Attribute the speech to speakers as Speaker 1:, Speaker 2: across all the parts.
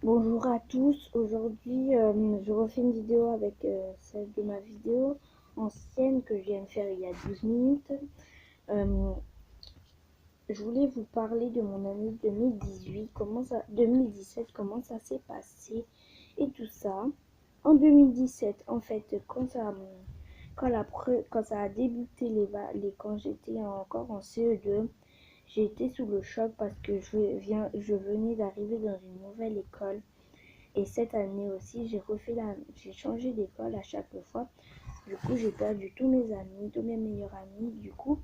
Speaker 1: Bonjour à tous, aujourd'hui je refais une vidéo avec celle de ma vidéo ancienne que je viens de faire il y a 12 minutes. Euh, je voulais vous parler de mon année 2018, 2017, comment ça s'est passé et tout ça. En 2017, en fait, quand ça a débuté quand j'étais encore en CE2, j'ai été sous le choc parce que je venais d'arriver dans une nouvelle école. Et cette année aussi, j'ai changé d'école à chaque fois. Du coup, j'ai perdu tous mes amis, tous mes meilleurs amis. Du coup,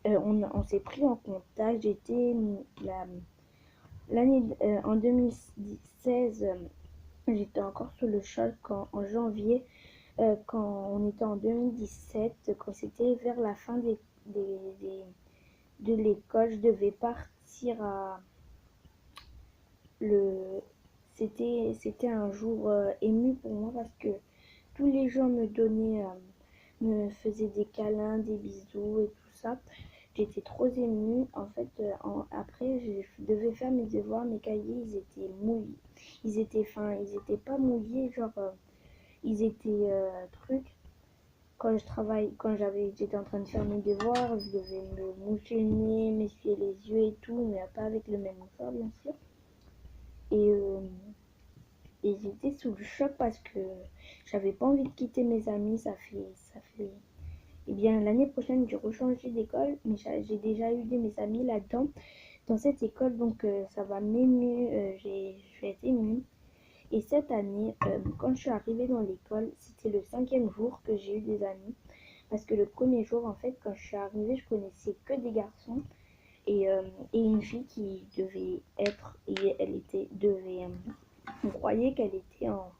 Speaker 1: on s'est pris en contact. En 2016, j'étais encore sous le choc en janvier, quand on était en 2017, quand c'était vers la fin des- de l'école, je devais partir à le. C'était un jour ému pour moi parce que tous les gens me faisaient des câlins, des bisous et tout ça. J'étais trop émue. En fait, après, je devais faire mes devoirs. Mes cahiers, ils étaient mouillés. Ils étaient pas mouillés, genre, ils étaient trucs. J'étais en train de faire mes devoirs, je devais me moucher le nez, m'essuyer les yeux et tout, mais pas avec le même effort, bien sûr. Et Et j'étais sous le choc parce que j'avais pas envie de quitter mes amis. Eh bien, l'année prochaine, j'ai rechangé d'école, mais j'ai déjà eu mes amis là-dedans, dans cette école, donc ça va m'ému. Je vais être émue. Et cette année, quand je suis arrivée dans l'école, c'était le 5e jour que j'ai eu des amis. Parce que le premier jour, en fait, quand je suis arrivée, je connaissais que des garçons et une fille qui devait être, et elle était, devait, on croyait qu'elle était en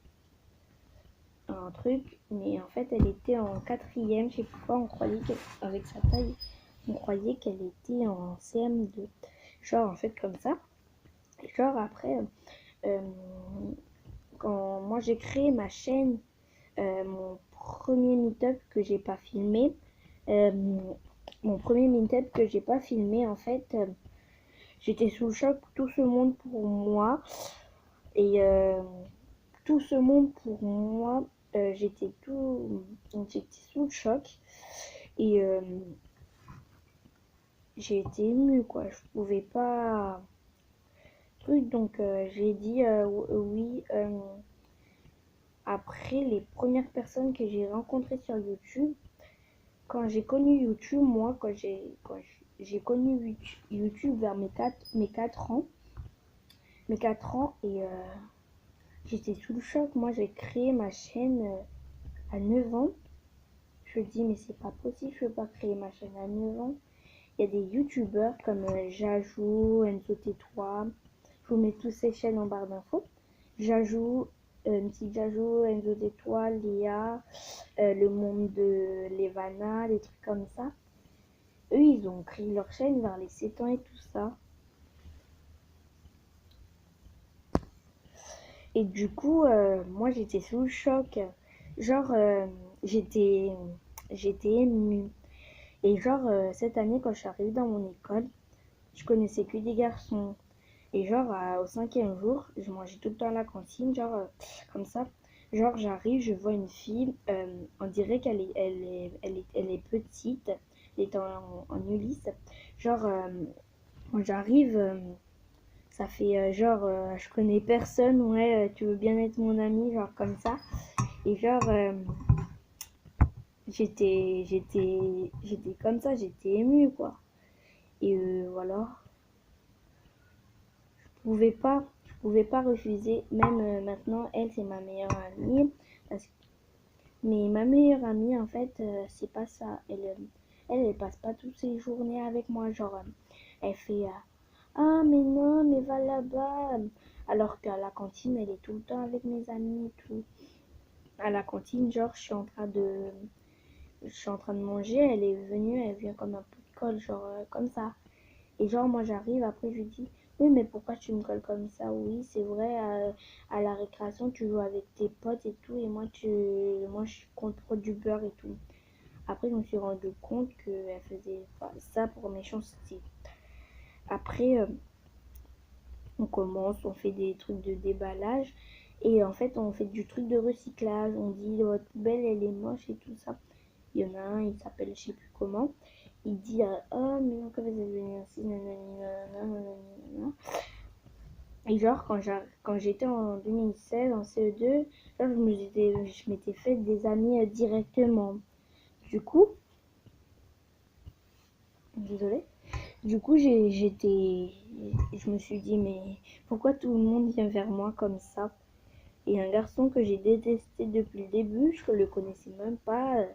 Speaker 1: un truc, mais en fait elle était en quatrième, je sais pas pourquoi on croyait qu'avec sa taille, on croyait qu'elle était en CM2. Genre en fait comme ça. Genre après, euh, quand moi j'ai créé ma chaîne, mon premier meet-up que j'ai pas filmé, euh, en fait, j'étais sous le choc, tout ce monde pour moi, et tout ce monde pour moi, j'étais sous le choc. Et j'ai été émue, quoi. Je pouvais pas. Truc, donc j'ai dit oui. Après, les premières personnes que j'ai rencontrées sur YouTube, quand j'ai connu YouTube, moi, j'ai connu YouTube vers mes 4 ans, et j'étais sous le choc. Moi, j'ai créé ma chaîne à 9 ans. Je me dis, mais c'est pas possible, je peux pas créer ma chaîne à 9 ans. Il y a des youtubeurs comme Jajou, Enzo T3. Je vous mets tous ces chaînes en barre d'infos. Jajou, MC Jajou, Enzo T3, Léa, le monde de Levana, des trucs comme ça. Eux, ils ont créé leur chaîne vers les 7 ans et tout ça. Et du coup, moi, j'étais sous le choc. Genre, j'étais émue. Et genre, cette année, quand je suis arrivée dans mon école, je connaissais que des garçons. Et genre, au 5e jour, je mangeais tout le temps à la cantine, genre, comme ça. Genre, j'arrive, je vois une fille, on dirait elle est petite, elle est en Ulysse. Genre, quand j'arrive, ça fait genre, je connais personne, ouais, tu veux bien être mon ami, genre comme ça. Et genre, j'étais comme ça, j'étais émue, quoi. Et voilà. Je pouvais pas refuser. Même maintenant, elle, c'est ma meilleure amie. Parce que... Mais ma meilleure amie, en fait, c'est pas ça. Elle passe pas toutes ses journées avec moi. Genre, elle fait ah, mais non, mais va là-bas. Alors qu'à la cantine, elle est tout le temps avec mes amis et tout. À la cantine, genre, je suis en train de manger. Elle est venue, elle vient comme un peu de colle, genre, comme ça. Et genre, moi j'arrive, après je lui dis, oui, mais pourquoi tu me colles comme ça? Oui, c'est vrai, à la récréation, tu joues avec tes potes et tout, et moi je compte pour du beurre et tout. Après, je me suis rendu compte qu'elle faisait ça pour méchanceté. Après, On commence, on fait des trucs de déballage. Et en fait, on fait du truc de recyclage. On dit votre poubelle, elle est moche et tout ça. Il y en a un, il s'appelle je sais plus comment. Il dit oh, mais non, comment vous êtes venu ainsi, nanana. Et genre, quand j'étais en 2016, en CE2, genre, je m'étais fait des amis directement. Du coup, désolée. Du coup, je me suis dit, mais pourquoi tout le monde vient vers moi comme ça? Et un garçon que j'ai détesté depuis le début, je le connaissais même pas.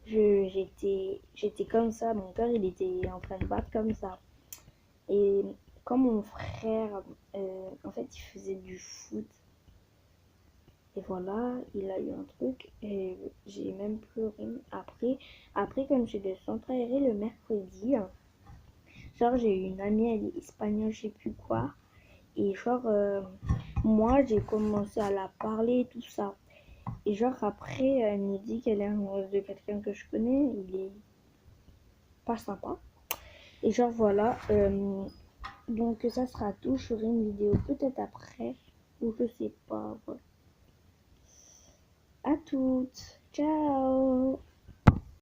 Speaker 1: J'étais comme ça, mon cœur il était en train de battre comme ça. Et comme mon frère, en fait, il faisait du foot. Et voilà, il a eu un truc et j'ai même pleuré. Après comme j'ai le centre aéré le mercredi, genre j'ai eu une amie, elle est espagnole, je sais plus quoi. Et genre, moi j'ai commencé à la parler et tout ça. Et genre après, elle me dit qu'elle est amoureuse de quelqu'un que je connais, il est pas sympa. Et genre voilà, donc ça sera tout. Je ferai une vidéo peut-être après, ou je sais pas. Voilà. À toutes, ciao.